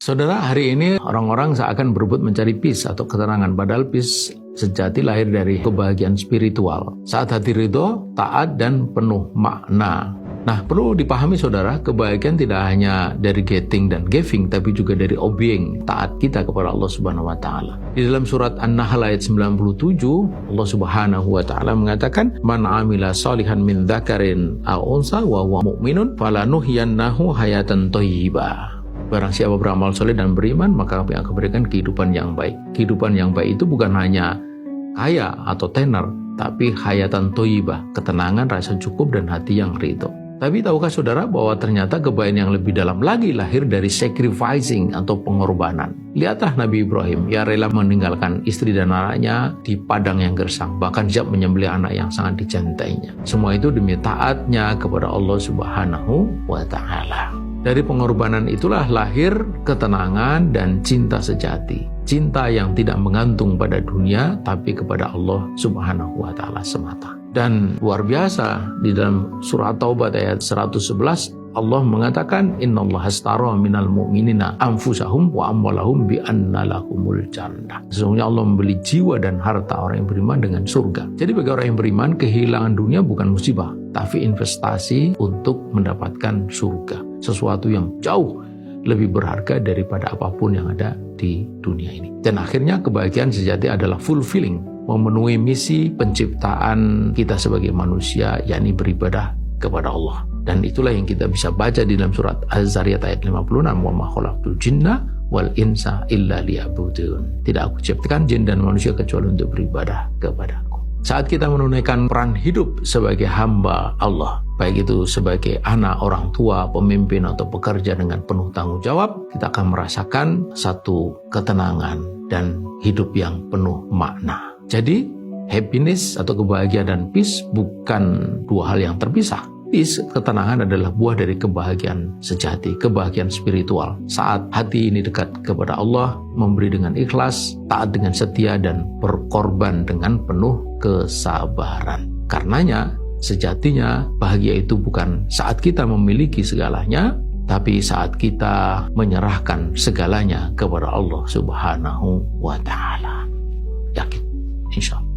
Saudara, hari ini orang-orang seakan berebut mencari peace atau ketenangan, padahal peace sejati lahir dari kebahagiaan spiritual. Saat hati ridho, taat, dan penuh makna. Nah, perlu dipahami saudara, kebahagiaan tidak hanya dari getting dan giving, tapi juga dari obeying, taat kita kepada Allah Subhanahu wa Ta'ala. Di dalam surat An-Nahl ayat 97, Allah Subhanahu wa Ta'ala mengatakan, "Man amila salihan min dzakarin aw unsa wa huwa mu'minun falanuhyiyannahu hayatan thayyibah." Barang siapa beramal soleh dan beriman, maka kami akan berikan kehidupan yang baik. Kehidupan yang baik itu bukan hanya kaya atau tenar, tapi hayatan thayyibah, ketenangan, rasa cukup, dan hati yang ridho. Tapi tahukah saudara bahwa ternyata kebahagiaan yang lebih dalam lagi lahir dari sacrificing atau pengorbanan. Lihatlah Nabi Ibrahim, ia rela meninggalkan istri dan anaknya di padang yang gersang, bahkan siap menyembelih anak yang sangat dicintainya. Semua itu demi taatnya kepada Allah Subhanahu wa Ta'ala. Dari pengorbanan itulah lahir ketenangan dan cinta sejati. Cinta yang tidak mengantung pada dunia, tapi kepada Allah Subhanahu wa Ta'ala semata. Dan luar biasa, di dalam surah Taubat ayat 111, Allah mengatakan, "Innallaha astara minal mu'minina anfusahum wa amwalahum bi anna lahumul jannah." Sesungguhnya Allah membeli jiwa dan harta orang yang beriman dengan surga. Jadi bagi orang yang beriman, kehilangan dunia bukan musibah, tapi investasi untuk mendapatkan surga. Sesuatu yang jauh lebih berharga daripada apapun yang ada di dunia ini. Dan akhirnya kebahagiaan sejati adalah fulfilling, memenuhi misi penciptaan kita sebagai manusia, yakni beribadah kepada Allah. Dan itulah yang kita bisa baca di dalam surat Az-Zariyat ayat 56, "Wa ma khalaqtul jinna wal insa illa liya'budun." Tidak aku ciptakan jin dan manusia kecuali untuk beribadah kepadaku. Saat kita menunaikan peran hidup sebagai hamba Allah, baik itu sebagai anak, orang tua, pemimpin, atau pekerja dengan penuh tanggung jawab, kita akan merasakan satu ketenangan dan hidup yang penuh makna. Jadi, happiness atau kebahagiaan dan peace bukan dua hal yang terpisah. Peace, ketenangan adalah buah dari kebahagiaan sejati, kebahagiaan spiritual. Saat hati ini dekat kepada Allah, memberi dengan ikhlas, taat dengan setia, dan berkorban dengan penuh kesabaran. Karenanya, sejatinya bahagia itu bukan saat kita memiliki segalanya, tapi saat kita menyerahkan segalanya kepada Allah Subhanahu wa Ta'ala. Yakin, insya Allah.